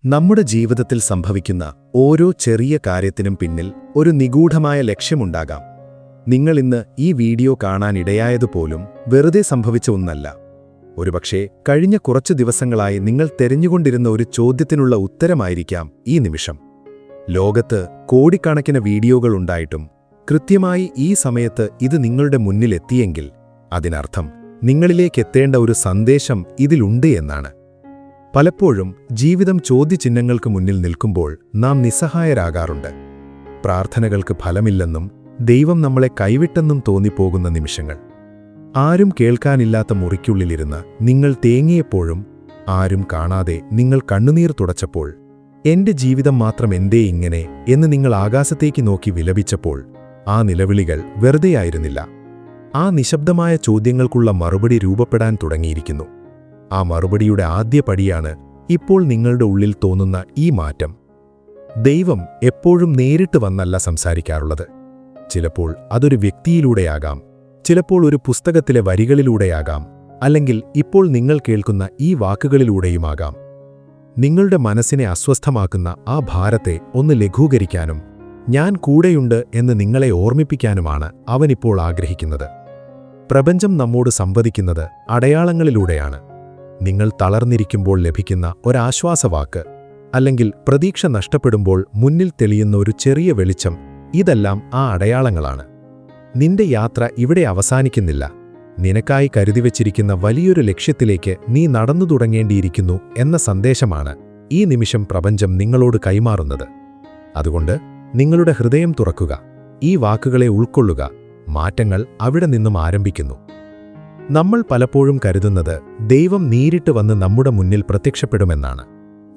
നമ്മുടെ ജീവിതത്തിൽ സംഭവിക്കുന്ന ഓരോ ചെറിയ കാര്യത്തിനും പിന്നിൽ ഒരു നിഗൂഢമായ ലക്ഷ്യമുണ്ടാകാം. നിങ്ങൾ ഇന്ന് ഈ വീഡിയോ കാണാനിടയായതുപോലും വെറുതെ സംഭവിച്ച ഒന്നല്ല. ഒരുപക്ഷേ കഴിഞ്ഞ കുറച്ചു ദിവസങ്ങളായി നിങ്ങൾ തെരഞ്ഞുകൊണ്ടിരുന്ന ഒരു ചോദ്യത്തിനുള്ള ഉത്തരമായിരിക്കാം ഈ നിമിഷം. ലോകത്ത് കോടിക്കണക്കിന് വീഡിയോകൾ ഉണ്ടായിട്ടും കൃത്യമായി ഈ സമയത്ത് ഇത് നിങ്ങളുടെ മുന്നിലെത്തിയെങ്കിൽ അതിനർത്ഥം നിങ്ങളിലേക്കെത്തേണ്ട ഒരു സന്ദേശം ഇതിലുണ്ട് എന്നാണ്. പലപ്പോഴും ജീവിതം ചോദ്യചിഹ്നങ്ങൾക്ക് മുന്നിൽ നിൽക്കുമ്പോൾ നാം നിസ്സഹായരാകാറുണ്ട്. പ്രാർത്ഥനകൾക്ക് ഫലമില്ലെന്നും ദൈവം നമ്മളെ കൈവിട്ടെന്നും തോന്നിപ്പോകുന്ന നിമിഷങ്ങൾ. ആരും കേൾക്കാനില്ലാത്ത മുറിക്കുള്ളിലിരുന്ന് നിങ്ങൾ തേങ്ങിയപ്പോഴും ആരും കാണാതെ നിങ്ങൾ കണ്ണുനീർ തുടച്ചപ്പോൾ, എന്റെ ജീവിതം മാത്രം എന്തേ ഇങ്ങനെ എന്ന് നിങ്ങൾ ആകാശത്തേക്ക് നോക്കി വിലപിച്ചപ്പോൾ ആ നിലവിളികൾ വെറുതെയായിരുന്നില്ല. ആ നിശബ്ദമായ ചോദ്യങ്ങൾക്കുള്ള മറുപടി രൂപപ്പെടാൻ തുടങ്ങിയിരിക്കുന്നു. ആ മറുപടിയുടെ ആദ്യ പടിയാണ് ഇപ്പോൾ നിങ്ങളുടെ ഉള്ളിൽ തോന്നുന്ന ഈ മാറ്റം. ദൈവം എപ്പോഴും നേരിട്ട് വന്നല്ല സംസാരിക്കാറുള്ളത്. ചിലപ്പോൾ അതൊരു വ്യക്തിയിലൂടെയാകാം, ചിലപ്പോൾ ഒരു പുസ്തകത്തിലെ വരികളിലൂടെയാകാം, അല്ലെങ്കിൽ ഇപ്പോൾ നിങ്ങൾ കേൾക്കുന്ന ഈ വാക്കുകളിലൂടെയുമാകാം. നിങ്ങളുടെ മനസ്സിനെ അസ്വസ്ഥമാക്കുന്ന ആ ഭാരത്തെ ഒന്ന് ലഘൂകരിക്കാനും ഞാൻ കൂടെയുണ്ട് എന്ന് നിങ്ങളെ ഓർമ്മിപ്പിക്കാനുമാണ് അവനിപ്പോൾ ആഗ്രഹിക്കുന്നത്. പ്രപഞ്ചം നമ്മോട് സംവദിക്കുന്നത് അടയാളങ്ങളിലൂടെയാണ്. നിങ്ങൾ തളർന്നിരിക്കുമ്പോൾ ലഭിക്കുന്ന ഒരാശ്വാസവാക്ക്, അല്ലെങ്കിൽ പ്രതീക്ഷ നഷ്ടപ്പെടുമ്പോൾ മുന്നിൽ തെളിയുന്ന ഒരു ചെറിയ വെളിച്ചം, ഇതെല്ലാം ആ അടയാളങ്ങളാണ്. നിന്റെ യാത്ര ഇവിടെ അവസാനിക്കുന്നില്ല. നിനക്കായി കരുതിവച്ചിരിക്കുന്ന വലിയൊരു ലക്ഷ്യത്തിലേക്ക് നീ നടന്നു തുടങ്ങേണ്ടിയിരിക്കുന്നു എന്ന സന്ദേശമാണ് ഈ നിമിഷം പ്രപഞ്ചം നിങ്ങളോട് കൈമാറുന്നത്. അതുകൊണ്ട് നിങ്ങളുടെ ഹൃദയം തുറക്കുക, ഈ വാക്കുകളെ ഉൾക്കൊള്ളുക. മാറ്റങ്ങൾ അവിടെ നിന്നും ആരംഭിക്കുന്നു. നമ്മൾ പലപ്പോഴും കരുതുന്നത് ദൈവം നേരിട്ട് വന്ന് നമ്മുടെ മുന്നിൽ പ്രത്യക്ഷപ്പെടുമെന്നാണ്.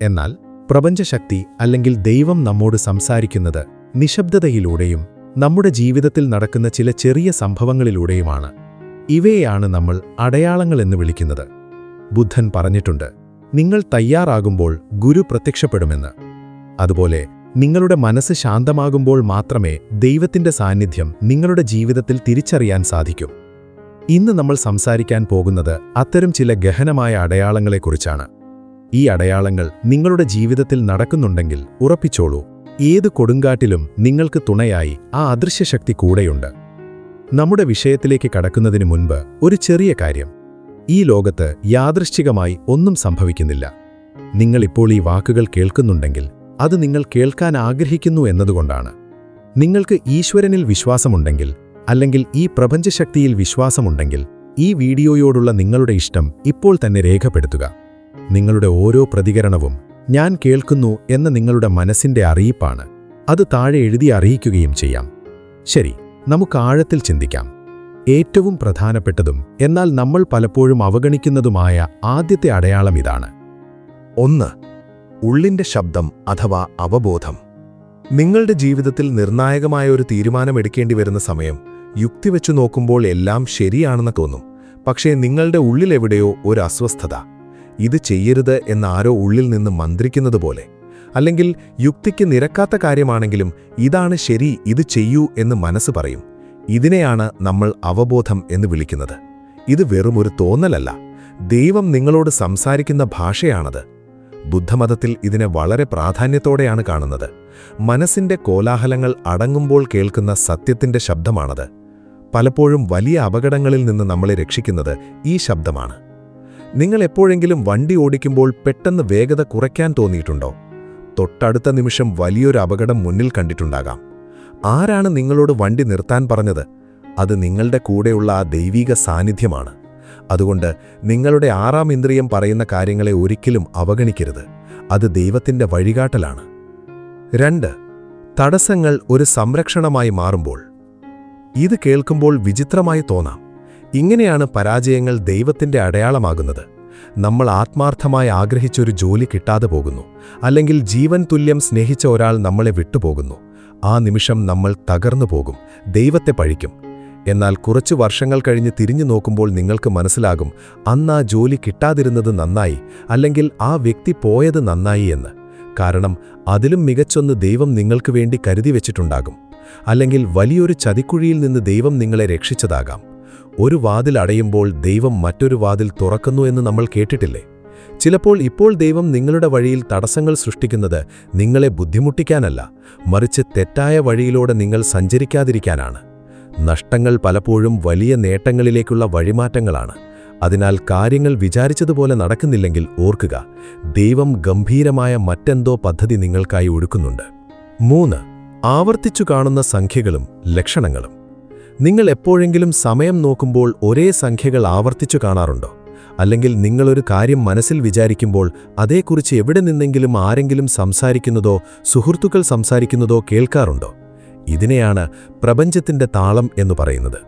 എന്നാൽ പ്രപഞ്ചശക്തി അല്ലെങ്കിൽ ദൈവം നമ്മോട് സംസാരിക്കുന്നത് നിശബ്ദതയിലൂടെയും നമ്മുടെ ജീവിതത്തിൽ നടക്കുന്ന ചില ചെറിയ സംഭവങ്ങളിലൂടെയുമാണ്. ഇവയെയാണ് നമ്മൾ അടയാളങ്ങൾ എന്ന് വിളിക്കുന്നത്. ബുദ്ധൻ പറഞ്ഞിട്ടുണ്ട്, നിങ്ങൾ തയ്യാറാകുമ്പോൾ ഗുരു പ്രത്യക്ഷപ്പെടുമെന്ന്. അതുപോലെ നിങ്ങളുടെ മനസ്സ് ശാന്തമാകുമ്പോൾ മാത്രമേ ദൈവത്തിന്റെ സാന്നിധ്യം നിങ്ങളുടെ ജീവിതത്തിൽ തിരിച്ചറിയാൻ സാധിക്കൂ. ഇന്ന് നമ്മൾ സംസാരിക്കാൻ പോകുന്നത് അത്തരം ചില ഗഹനമായ അടയാളങ്ങളെക്കുറിച്ചാണ്. ഈ അടയാളങ്ങൾ നിങ്ങളുടെ ജീവിതത്തിൽ നടക്കുന്നുണ്ടെങ്കിൽ ഉറപ്പിച്ചോളൂ, ഏത് കൊടുങ്കാട്ടിലും നിങ്ങൾക്ക് തുണയായി ആ അദൃശ്യശക്തി കൂടെയുണ്ട്. നമ്മുടെ വിഷയത്തിലേക്ക് കടക്കുന്നതിന് മുൻപ് ഒരു ചെറിയ കാര്യം. ഈ ലോകത്ത് യാദൃശ്ചികമായി ഒന്നും സംഭവിക്കുന്നില്ല. നിങ്ങളിപ്പോൾ ഈ വാക്കുകൾ കേൾക്കുന്നുണ്ടെങ്കിൽ അത് നിങ്ങൾ കേൾക്കാൻ ആഗ്രഹിക്കുന്നു എന്നതുകൊണ്ടാണ്. നിങ്ങൾക്ക് ഈശ്വരനിൽ വിശ്വാസമുണ്ടെങ്കിൽ, അല്ലെങ്കിൽ ഈ പ്രപഞ്ചശക്തിയിൽ വിശ്വാസമുണ്ടെങ്കിൽ, ഈ വീഡിയോയോടുള്ള നിങ്ങളുടെ ഇഷ്ടം ഇപ്പോൾ തന്നെ രേഖപ്പെടുത്തുക. നിങ്ങളുടെ ഓരോ പ്രതികരണവും ഞാൻ കേൾക്കുന്നു എന്ന നിങ്ങളുടെ മനസ്സിന്റെ അറിയിപ്പാണ്. അത് താഴെ എഴുതി അറിയിക്കുകയും ചെയ്യാം. ശരി, നമുക്ക് ആഴത്തിൽ ചിന്തിക്കാം. ഏറ്റവും പ്രധാനപ്പെട്ടതും എന്നാൽ നമ്മൾ പലപ്പോഴും അവഗണിക്കുന്നതുമായ ആദ്യത്തെ അടയാളം ഇതാണ്. 1. ഉള്ളിന്റെ ശബ്ദം അഥവാ അവബോധം. നിങ്ങളുടെ ജീവിതത്തിൽ നിർണായകമായ ഒരു തീരുമാനമെടുക്കേണ്ടി വരുന്ന സമയം യുക്തി വെച്ചു നോക്കുമ്പോൾ എല്ലാം ശരിയാണെന്ന് തോന്നും. പക്ഷേ നിങ്ങളുടെ ഉള്ളിലെവിടെയോ ഒരു അസ്വസ്ഥത. ഇത് ചെയ്യരുത് എന്നാരോ ഉള്ളിൽ നിന്ന് മന്ത്രിക്കുന്നത് പോലെ. അല്ലെങ്കിൽ യുക്തിക്ക് നിരക്കാത്ത കാര്യമാണെങ്കിലും ഇതാണ് ശരി, ഇത് ചെയ്യൂ എന്ന് മനസ്സ് പറയും. ഇതിനെയാണ് നമ്മൾ അവബോധം എന്ന് വിളിക്കുന്നത്. ഇത് വെറുമൊരു തോന്നലല്ല, ദൈവം നിങ്ങളോട് സംസാരിക്കുന്ന ഭാഷയാണത്. ബുദ്ധമതത്തിൽ ഇതിനെ വളരെ പ്രാധാന്യത്തോടെയാണ് കാണുന്നത്. മനസ്സിന്റെ കോലാഹലങ്ങൾ അടങ്ങുമ്പോൾ കേൾക്കുന്ന സത്യത്തിന്റെ ശബ്ദമാണത്. പലപ്പോഴും വലിയ അപകടങ്ങളിൽ നിന്ന് നമ്മളെ രക്ഷിക്കുന്നത് ഈ ശബ്ദമാണ്. നിങ്ങൾ എപ്പോഴെങ്കിലും വണ്ടി ഓടിക്കുമ്പോൾ പെട്ടെന്ന് വേഗത കുറയ്ക്കാൻ തോന്നിയിട്ടുണ്ടോ? തൊട്ടടുത്ത നിമിഷം വലിയൊരു അപകടം മുന്നിൽ കണ്ടിട്ടുണ്ടാകാം. ആരാണ് നിങ്ങളോട് വണ്ടി നിർത്താൻ പറഞ്ഞത്? അത് നിങ്ങളുടെ കൂടെയുള്ള ആ ദൈവീക സാന്നിധ്യമാണ്. അതുകൊണ്ട് നിങ്ങളുടെ 6ാം ഇന്ദ്രിയം പറയുന്ന കാര്യങ്ങളെ ഒരിക്കലും അവഗണിക്കരുത്. അത് ദൈവത്തിന്റെ വഴികാട്ടലാണ്. 2. തടസ്സങ്ങൾ ഒരു സംരക്ഷണമായി മാറുമ്പോൾ. ഇത് കേൾക്കുമ്പോൾ വിചിത്രമായി തോന്നാം. ഇങ്ങനെയാണ് പരാജയങ്ങൾ ദൈവത്തിന്റെ അടയാളമാകുന്നത്. നമ്മൾ ആത്മാർത്ഥമായി ആഗ്രഹിച്ചൊരു ജോലി കിട്ടാതെ പോകുന്നു, അല്ലെങ്കിൽ ജീവൻ തുല്യം സ്നേഹിച്ച ഒരാൾ നമ്മളെ വിട്ടുപോകുന്നു. ആ നിമിഷം നമ്മൾ തകർന്നു പോകും, ദൈവത്തെ പഴിക്കും. എന്നാൽ കുറച്ചു വർഷങ്ങൾ കഴിഞ്ഞ് തിരിഞ്ഞു നോക്കുമ്പോൾ നിങ്ങൾക്ക് മനസ്സിലാകും, അന്ന് ആ ജോലി കിട്ടാതിരുന്നത് നന്നായി, അല്ലെങ്കിൽ ആ വ്യക്തി പോയത് നന്നായി എന്ന്. കാരണം അതിലും മികച്ചൊന്ന് ദൈവം നിങ്ങൾക്ക് വേണ്ടി കരുതി വെച്ചിട്ടുണ്ടാകും. അല്ലെങ്കിൽ വലിയൊരു ചതിക്കുഴിയിൽ നിന്ന് ദൈവം നിങ്ങളെ രക്ഷിച്ചതാകാം. ഒരു വാതിൽ അടയുമ്പോൾ ദൈവം മറ്റൊരു വാതിൽ തുറക്കുന്നു എന്ന് നമ്മൾ കേട്ടിട്ടില്ലേ? ചിലപ്പോൾ ഇപ്പോൾ ദൈവം നിങ്ങളുടെ വഴിയിൽ തടസ്സങ്ങൾ സൃഷ്ടിക്കുന്നത് നിങ്ങളെ ബുദ്ധിമുട്ടിക്കാനല്ല, മറിച്ച് തെറ്റായ വഴിയിലൂടെ നിങ്ങൾ സഞ്ചരിക്കാതിരിക്കാനാണ്. നഷ്ടങ്ങൾ പലപ്പോഴും വലിയ നേട്ടങ്ങളിലേക്കുള്ള വഴിമാറ്റങ്ങളാണ്. അതിനാൽ കാര്യങ്ങൾ വിചാരിച്ചതുപോലെ നടക്കുന്നില്ലെങ്കിൽ ഓർക്കുക, ദൈവം ഗംഭീരമായ മറ്റെന്തോ പദ്ധതി നിങ്ങൾക്കായി ഒരുക്കുന്നുണ്ട്. 3. ആവർത്തിച്ചു കാണുന്ന സംഖ്യകളും ലക്ഷണങ്ങളും. നിങ്ങൾ എപ്പോഴെങ്കിലും സമയം നോക്കുമ്പോൾ ഒരേ സംഖ്യകൾ ആവർത്തിച്ചു കാണാറുണ്ടോ? അല്ലെങ്കിൽ നിങ്ങളൊരു കാര്യം മനസ്സിൽ വിചാരിക്കുമ്പോൾ അതേക്കുറിച്ച് എവിടെ നിന്നെങ്കിലും ആരെങ്കിലും സംസാരിക്കുന്നതോ സുഹൃത്തുക്കൾ സംസാരിക്കുന്നതോ കേൾക്കാറുണ്ടോ? ഇതിനെയാണ് പ്രപഞ്ചത്തിന്റെ താളം എന്ന് പറയുന്നത്.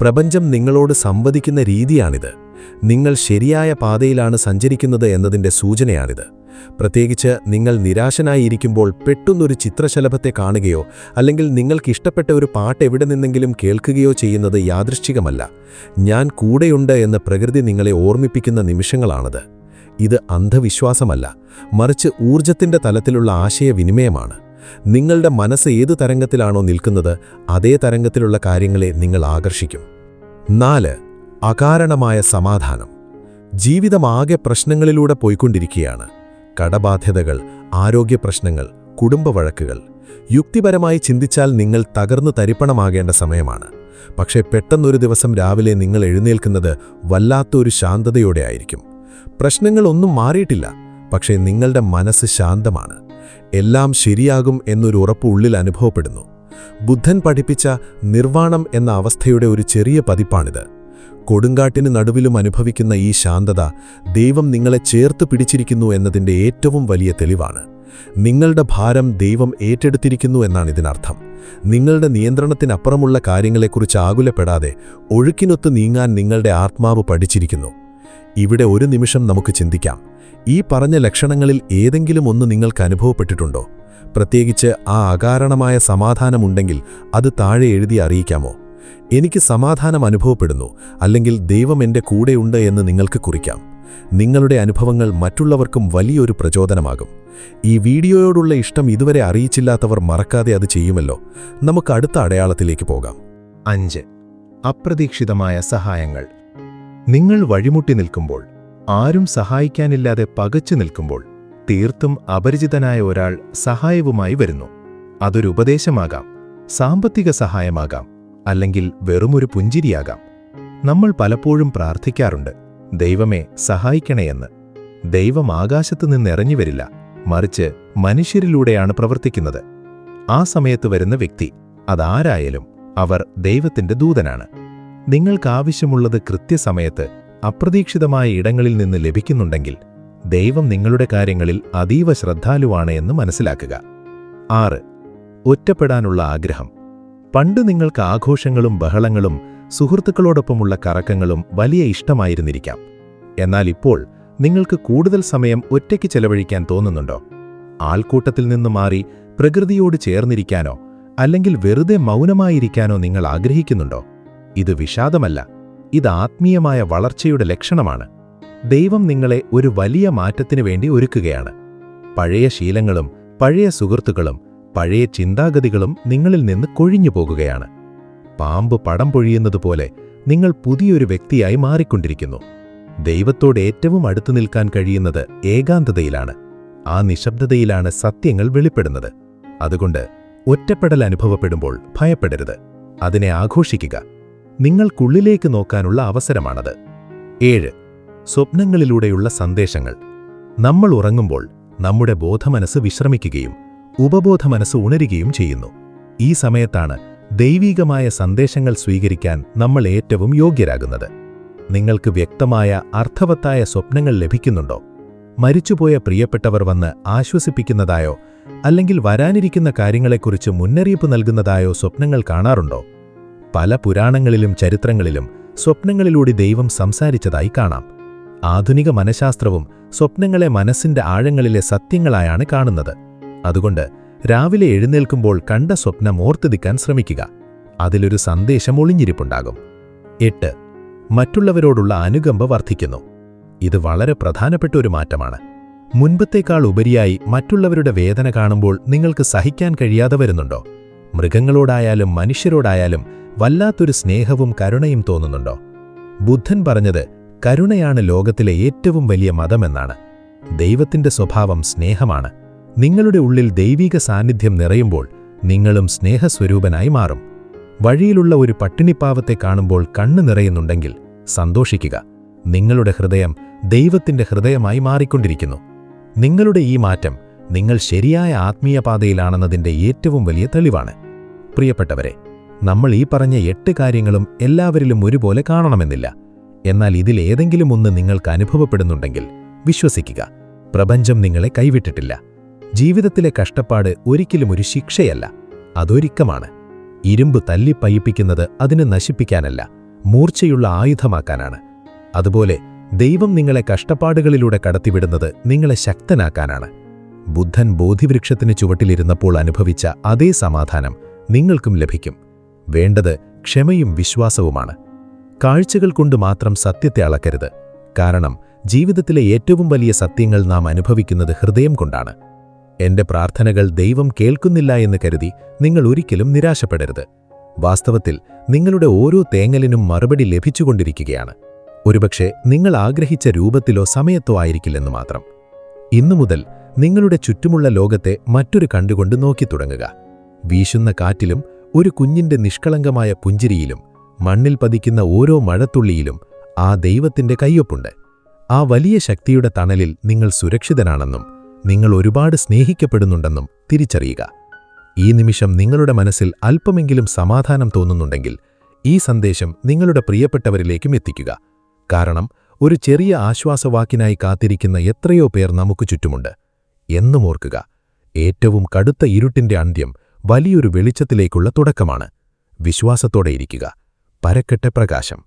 പ്രപഞ്ചം നിങ്ങളോട് സംവദിക്കുന്ന രീതിയാണിത്. നിങ്ങൾ ശരിയായ പാതയിലാണ് സഞ്ചരിക്കുന്നത് എന്നതിൻ്റെ സൂചനയാണിത്. പ്രത്യേകിച്ച് നിങ്ങൾ നിരാശനായിരിക്കുമ്പോൾ പെട്ടെന്നൊരു ചിത്രശലഭത്തെ കാണുകയോ അല്ലെങ്കിൽ നിങ്ങൾക്കിഷ്ടപ്പെട്ട ഒരു പാട്ട് എവിടെ നിന്നെങ്കിലും കേൾക്കുകയോ ചെയ്യുന്നത് യാദൃശ്ചികമല്ല. ഞാൻ കൂടെയുണ്ട് എന്ന് പ്രകൃതി നിങ്ങളെ ഓർമ്മിപ്പിക്കുന്ന നിമിഷങ്ങളാണത്. ഇത് അന്ധവിശ്വാസമല്ല, മറിച്ച് ഊർജത്തിന്റെ തലത്തിലുള്ള ആശയവിനിമയമാണ്. നിങ്ങളുടെ മനസ്സ് ഏതു തരംഗത്തിലാണോ നിൽക്കുന്നത് അതേ തരംഗത്തിലുള്ള കാര്യങ്ങളെ നിങ്ങൾ ആകർഷിക്കും. 4. അകാരണമായ സമാധാനം. ജീവിതമാകെ പ്രശ്നങ്ങളിലൂടെ പോയിക്കൊണ്ടിരിക്കുകയാണ്. കടബാധ്യതകൾ, ആരോഗ്യപ്രശ്നങ്ങൾ, കുടുംബവഴക്കുകൾ. യുക്തിപരമായി ചിന്തിച്ചാൽ നിങ്ങൾ തകർന്നു തരിപ്പണമാകേണ്ട സമയമാണ്. പക്ഷേ പെട്ടെന്നൊരു ദിവസം രാവിലെ നിങ്ങൾ എഴുന്നേൽക്കുന്നത് വല്ലാത്തൊരു ശാന്തതയോടെ ആയിരിക്കും. പ്രശ്നങ്ങളൊന്നും മാറിയിട്ടില്ല, പക്ഷേ നിങ്ങളുടെ മനസ്സ് ശാന്തമാണ്. എല്ലാം ശരിയാകും എന്നൊരു ഉറപ്പ് ഉള്ളിൽ അനുഭവപ്പെടുന്നു. ബുദ്ധൻ പഠിപ്പിച്ച നിർവാണം എന്ന അവസ്ഥയുടെ ഒരു ചെറിയ പതിപ്പാണിത്. കൊടുങ്കാട്ടിന് നടുവിലും അനുഭവിക്കുന്ന ഈ ശാന്തത ദൈവം നിങ്ങളെ ചേർത്ത് പിടിച്ചിരിക്കുന്നു എന്നതിൻ്റെ ഏറ്റവും വലിയ തെളിവാണ്. നിങ്ങളുടെ ഭാരം ദൈവം ഏറ്റെടുത്തിരിക്കുന്നു എന്നാണ് ഇതിനർത്ഥം. നിങ്ങളുടെ നിയന്ത്രണത്തിനപ്പുറമുള്ള കാര്യങ്ങളെക്കുറിച്ച് ആകുലപ്പെടാതെ ഒഴുക്കിനൊത്ത് നീങ്ങാൻ നിങ്ങളുടെ ആത്മാവ് പഠിച്ചിരിക്കുന്നു. ഇവിടെ ഒരു നിമിഷം നമുക്ക് ചിന്തിക്കാം. ഈ പറഞ്ഞ ലക്ഷണങ്ങളിൽ ഏതെങ്കിലും ഒന്ന് നിങ്ങൾക്ക് അനുഭവപ്പെട്ടിട്ടുണ്ടോ? പ്രത്യേകിച്ച് ആ അകാരണമായ സമാധാനമുണ്ടെങ്കിൽ അത് താഴെ എഴുതി അറിയിക്കാമോ? എനിക്ക് സമാധാനം അനുഭവപ്പെടുന്നു, അല്ലെങ്കിൽ ദൈവം എൻ്റെ കൂടെയുണ്ട് എന്ന് നിങ്ങൾക്ക് കുറിക്കാം. നിങ്ങളുടെ അനുഭവങ്ങൾ മറ്റുള്ളവർക്കും വലിയൊരു പ്രചോദനമാകും. ഈ വീഡിയോയോടുള്ള ഇഷ്ടം ഇതുവരെ അറിയിച്ചില്ലാത്തവർ മറക്കാതെ അത് ചെയ്യുമല്ലോ. നമുക്ക് അടുത്ത അടയാളത്തിലേക്ക് പോകാം. 5. അപ്രതീക്ഷിതമായ സഹായങ്ങൾ. നിങ്ങൾ വഴിമുട്ടി നിൽക്കുമ്പോൾ, ആരും സഹായിക്കാനില്ലാതെ പകച്ചു നിൽക്കുമ്പോൾ, തീർത്തും അപരിചിതനായ ഒരാൾ സഹായവുമായി വരുന്നു. അതൊരു ഉപദേശമാകാം, സാമ്പത്തിക സഹായമാകാം, അല്ലെങ്കിൽ വെറുമൊരു പുഞ്ചിരിയാകാം. നമ്മൾ പലപ്പോഴും പ്രാർത്ഥിക്കാറുണ്ട്, ദൈവമേ സഹായിക്കണേയെന്ന്. ദൈവം ആകാശത്തു നിന്നിറങ്ങി വരില്ല, മറിച്ച് മനുഷ്യരിലൂടെയാണ് പ്രവർത്തിക്കുന്നത്. ആ സമയത്ത് വരുന്ന വ്യക്തി, അതാരായാലും, അവർ ദൈവത്തിന്റെ ദൂതനാണ്. നിങ്ങൾക്കാവശ്യമുള്ളത് കൃത്യസമയത്ത് അപ്രതീക്ഷിതമായ ഇടങ്ങളിൽ നിന്ന് ലഭിക്കുന്നുണ്ടെങ്കിൽ ദൈവം നിങ്ങളുടെ കാര്യങ്ങളിൽ അതീവ ശ്രദ്ധാലുവാണ് എന്ന് മനസ്സിലാക്കുക. 6. ഒറ്റപ്പെടാനുള്ള ആഗ്രഹം. പണ്ട് നിങ്ങൾക്ക് ആഘോഷങ്ങളും ബഹളങ്ങളും സുഹൃത്തുക്കളോടൊപ്പമുള്ള കറക്കങ്ങളും വലിയ ഇഷ്ടമായിരുന്നിരിക്കാം. എന്നാൽ ഇപ്പോൾ നിങ്ങൾക്ക് കൂടുതൽ സമയം ഒറ്റയ്ക്ക് ചെലവഴിക്കാൻ തോന്നുന്നുണ്ടോ? ആൾക്കൂട്ടത്തിൽ നിന്ന് മാറി പ്രകൃതിയോട് ചേർന്നിരിക്കാനോ അല്ലെങ്കിൽ വെറുതെ മൗനമായിരിക്കാനോ നിങ്ങൾ ആഗ്രഹിക്കുന്നുണ്ടോ? ഇത് വിഷാദമല്ല, ഇത് ആത്മീയമായ വളർച്ചയുടെ ലക്ഷണമാണ്. ദൈവം നിങ്ങളെ ഒരു വലിയ മാറ്റത്തിനു വേണ്ടി ഒരുക്കുകയാണ്. പഴയ ശീലങ്ങളും പഴയ സുഹൃത്തുക്കളും പഴയ ചിന്താഗതികളും നിങ്ങളിൽ നിന്ന് കൊഴിഞ്ഞു പോകുകയാണ്. പാമ്പ് പടം പൊഴിയുന്നതുപോലെ നിങ്ങൾ പുതിയൊരു വ്യക്തിയായി മാറിക്കൊണ്ടിരിക്കുന്നു. ദൈവത്തോട് ഏറ്റവും അടുത്തു നിൽക്കാൻ കഴിയുന്നത് ഏകാന്തതയിലാണ്. ആ നിശബ്ദതയിലാണ് സത്യങ്ങൾ വെളിപ്പെടുന്നത്. അതുകൊണ്ട് ഒറ്റപ്പെടൽ അനുഭവപ്പെടുമ്പോൾ ഭയപ്പെടരുത്, അതിനെ ആഘോഷിക്കുക. നിങ്ങൾക്കുള്ളിലേക്ക് നോക്കാനുള്ള അവസരമാണത്. 7. സ്വപ്നങ്ങളിലൂടെയുള്ള സന്ദേശങ്ങൾ. നമ്മൾ ഉറങ്ങുമ്പോൾ നമ്മുടെ ബോധമനസ്സ് വിശ്രമിക്കുകയും ഉപബോധമനസ്സ് ഉണരുകയും ചെയ്യുന്നു. ഈ സമയത്താണ് ദൈവീകമായ സന്ദേശങ്ങൾ സ്വീകരിക്കാൻ നമ്മൾ ഏറ്റവും യോഗ്യരാകുന്നത്. നിങ്ങൾക്ക് വ്യക്തമായ അർത്ഥവത്തായ സ്വപ്നങ്ങൾ ലഭിക്കുന്നുണ്ടോ? മരിച്ചുപോയ പ്രിയപ്പെട്ടവർ വന്ന് ആശ്വസിപ്പിക്കുന്നതായോ അല്ലെങ്കിൽ വരാനിരിക്കുന്ന കാര്യങ്ങളെക്കുറിച്ച് മുന്നറിയിപ്പ് നൽകുന്നതായോ സ്വപ്നങ്ങൾ കാണാറുണ്ടോ? പല പുരാണങ്ങളിലും ചരിത്രങ്ങളിലും സ്വപ്നങ്ങളിലൂടെ ദൈവം സംസാരിച്ചതായി കാണാം. ആധുനിക മനഃശാസ്ത്രവും സ്വപ്നങ്ങളെ മനസ്സിന്റെ ആഴങ്ങളിലെ സത്യങ്ങളായാണ് കാണുന്നത്. അതുകൊണ്ട് രാവിലെ എഴുന്നേൽക്കുമ്പോൾ കണ്ട സ്വപ്നം ഓർത്തിരിക്കാൻ ശ്രമിക്കുക. അതിലൊരു സന്ദേശം ഒളിഞ്ഞിരിപ്പുണ്ടാകും. 8. മറ്റുള്ളവരോടുള്ള അനുകമ്പ വർദ്ധിക്കുന്നു. ഇത് വളരെ പ്രധാനപ്പെട്ട ഒരു മാറ്റമാണ്. മുൻപത്തേക്കാൾ ഉപരിയായി മറ്റുള്ളവരുടെ വേദന കാണുമ്പോൾ നിങ്ങൾക്ക് സഹിക്കാൻ കഴിയാതെ വരുന്നുണ്ടോ? മൃഗങ്ങളോടായാലും മനുഷ്യരോടായാലും വല്ലാത്തൊരു സ്നേഹവും കരുണയും തോന്നുന്നുണ്ടോ? ബുദ്ധൻ പറഞ്ഞത്, കരുണയാണ് ലോകത്തിലെ ഏറ്റവും വലിയ മതമെന്നാണ്. ദൈവത്തിന്റെ സ്വഭാവം സ്നേഹമാണ്. നിങ്ങളുടെ ഉള്ളിൽ ദൈവിക സാന്നിധ്യം നിറയുമ്പോൾ നിങ്ങളും സ്നേഹസ്വരൂപനായി മാറും. വഴിയിലുള്ള ഒരു പട്ടിണിപ്പാവത്തെ കാണുമ്പോൾ കണ്ണു നിറയുന്നുണ്ടെങ്കിൽ സന്തോഷിക്കുക. നിങ്ങളുടെ ഹൃദയം ദൈവത്തിന്റെ ഹൃദയമായി മാറിക്കൊണ്ടിരിക്കുന്നു. നിങ്ങളുടെ ഈ മാറ്റം നിങ്ങൾ ശരിയായ ആത്മീയ പാതയിലാണെന്നതിന്റെ ഏറ്റവും വലിയ തെളിവാണ്. പ്രിയപ്പെട്ടവരെ, നമ്മൾ ഈ പറഞ്ഞ 8 കാര്യങ്ങളും എല്ലാവരിലും ഒരുപോലെ കാണണമെന്നില്ല. എന്നാൽ ഇതിലേതെങ്കിലും ഒന്ന് നിങ്ങൾക്ക് അനുഭവപ്പെടുന്നുണ്ടെങ്കിൽ വിശ്വസിക്കുക, പ്രപഞ്ചം നിങ്ങളെ കൈവിട്ടിട്ടില്ല. ജീവിതത്തിലെ കഷ്ടപ്പാട് ഒരിക്കലും ഒരു ശിക്ഷയല്ല, അതൊരുക്കമാണ്. ഇരുമ്പ് തല്ലിപ്പയിപ്പിക്കുന്നത് അതിനെ നശിപ്പിക്കാനല്ല, മൂർച്ചയുള്ള ആയുധമാക്കാനാണ്. അതുപോലെ ദൈവം നിങ്ങളെ കഷ്ടപ്പാടുകളിലൂടെ കടത്തിവിടുന്നത് നിങ്ങളെ ശക്തനാക്കാനാണ്. ബുദ്ധൻ ബോധിവൃക്ഷത്തിന് ചുവട്ടിലിരുന്നപ്പോൾ അനുഭവിച്ച അതേ സമാധാനം നിങ്ങൾക്കും ലഭിക്കും. വേണ്ടത് ക്ഷമയും വിശ്വാസവുമാണ്. കാഴ്ചകൾ കൊണ്ട് മാത്രം സത്യത്തെ അളക്കരുത്. കാരണം ജീവിതത്തിലെ ഏറ്റവും വലിയ സത്യങ്ങൾ നാം അനുഭവിക്കുന്നത് ഹൃദയം കൊണ്ടാണ്. എന്റെ പ്രാർത്ഥനകൾ ദൈവം കേൾക്കുന്നില്ല എന്ന് കരുതി നിങ്ങൾ ഒരിക്കലും നിരാശപ്പെടരുത്. വാസ്തവത്തിൽ നിങ്ങളുടെ ഓരോ തേങ്ങലിനും മറുപടി ലഭിച്ചുകൊണ്ടിരിക്കുകയാണ്. ഒരുപക്ഷെ നിങ്ങൾ ആഗ്രഹിച്ച രൂപത്തിലോ സമയത്തോ ആയിരിക്കില്ലെന്ന് മാത്രം. ഇന്നു മുതൽ നിങ്ങളുടെ ചുറ്റുമുള്ള ലോകത്തെ മറ്റൊരു കണ്ടുകൊണ്ട് നോക്കിത്തുടങ്ങുക. വീശുന്ന കാറ്റിലും ഒരു കുഞ്ഞിന്റെ നിഷ്കളങ്കമായ പുഞ്ചിരിയിലും മണ്ണിൽ പതിക്കുന്ന ഓരോ മഴത്തുള്ളിയിലും ആ ദൈവത്തിന്റെ കയ്യൊപ്പുണ്ട്. ആ വലിയ ശക്തിയുടെ തണലിൽ നിങ്ങൾ സുരക്ഷിതനാണെന്നും നിങ്ങൾ ഒരുപാട് സ്നേഹിക്കപ്പെടുന്നുണ്ടെന്നും തിരിച്ചറിയുക. ഈ നിമിഷം നിങ്ങളുടെ മനസ്സിൽ അല്പമെങ്കിലും സമാധാനം തോന്നുന്നുണ്ടെങ്കിൽ ഈ സന്ദേശം നിങ്ങളുടെ പ്രിയപ്പെട്ടവരിലേക്കും എത്തിക്കുക. കാരണം ഒരു ചെറിയ ആശ്വാസവാക്കിനായി കാത്തിരിക്കുന്ന എത്രയോ പേർ നമുക്ക് ചുറ്റുമുണ്ട്. എന്നും ഓർക്കുക, ഏറ്റവും കടുത്ത ഇരുട്ടിന്റെ അന്ത്യം വലിയൊരു വെളിച്ചത്തിലേക്കുള്ള തുടക്കമാണ്. വിശ്വാസത്തോടെയിരിക്കുക. പരക്കട്ടെ പ്രകാശം.